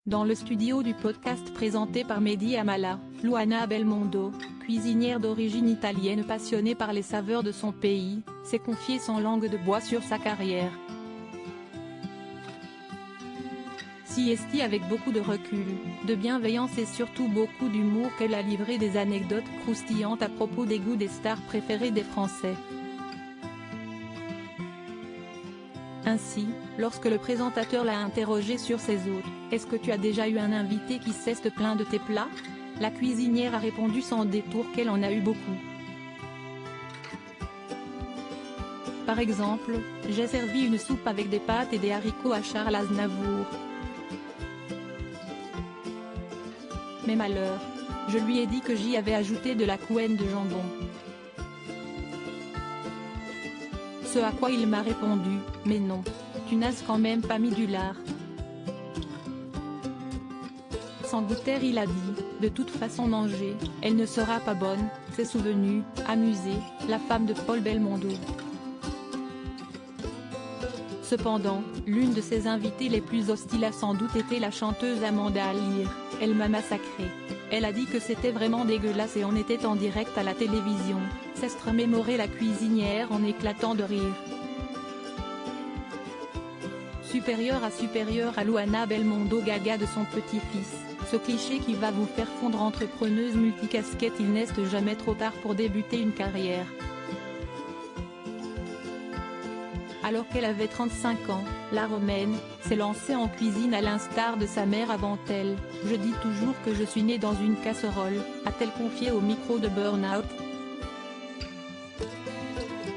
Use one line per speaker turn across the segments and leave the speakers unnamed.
Dans le studio du podcast présenté par Mehdi Amala, Luana Belmondo, cuisinière d'origine italienne passionnée par les saveurs de son pays, s'est confiée sans langue de bois sur sa carrière. Siesti avec beaucoup de recul, de bienveillance et surtout beaucoup d'humour qu'elle a livré des anecdotes croustillantes à propos des goûts des stars préférées des Français. Ainsi, lorsque le présentateur l'a interrogée sur ses hôtes, « Est-ce que tu as déjà eu un invité qui cesse de plaindre de tes plats ?» La cuisinière a répondu sans détour qu'elle en a eu beaucoup. Par exemple, « J'ai servi une soupe avec des pâtes et des haricots à Charles Aznavour. Mais malheur, je lui ai dit que j'y avais ajouté de la couenne de jambon. Ce à quoi il m'a répondu, mais non, tu n'as quand même pas mis du lard. Sans goûter il a dit, de toute façon manger, elle ne sera pas bonne, s'est souvenue, amusée, la femme de Paul Belmondo. Cependant, l'une de ses invitées les plus hostiles a sans doute été la chanteuse Amanda Lear. Elle m'a massacrée. Elle a dit que c'était vraiment dégueulasse et on était en direct à la télévision, s'est remémorée la cuisinière en éclatant de rire. Supérieure à Luana Belmondo gaga de son petit-fils, ce cliché qui va vous faire fondre entrepreneuse multicasquette. Il n'est jamais trop tard pour débuter une carrière. Alors qu'elle avait 35 ans, la Romaine s'est lancée en cuisine à l'instar de sa mère avant elle. « Je dis toujours que je suis née dans une casserole », a-t-elle confié au micro de Burnout.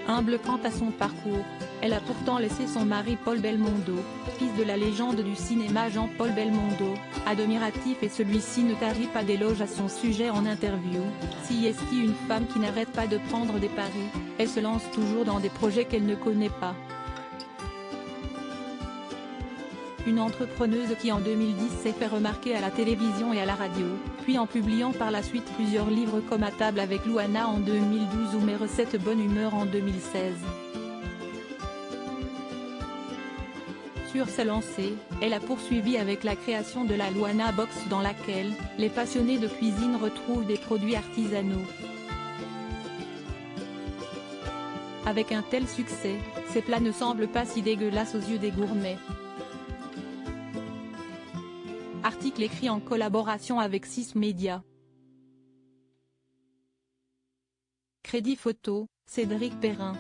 Humble quant à son parcours, elle a pourtant laissé son mari Paul Belmondo, fils de la légende du cinéma Jean-Paul Belmondo, admiratif et celui-ci ne tarit pas d'éloges à son sujet en interview. Siesti, une femme qui n'arrête pas de prendre des paris, elle se lance toujours dans des projets qu'elle ne connaît pas. Une entrepreneuse qui en 2010 s'est fait remarquer à la télévision et à la radio, puis en publiant par la suite plusieurs livres comme À table avec Luana en 2012 ou Mes recettes bonne humeur en 2016. Sur sa lancée, elle a poursuivi avec la création de la Luana Box dans laquelle, les passionnés de cuisine retrouvent des produits artisanaux. Avec un tel succès, ces plats ne semblent pas si dégueulasses aux yeux des gourmets. Article écrit en collaboration avec 6 Médias. Crédit photo, Cédric Perrin.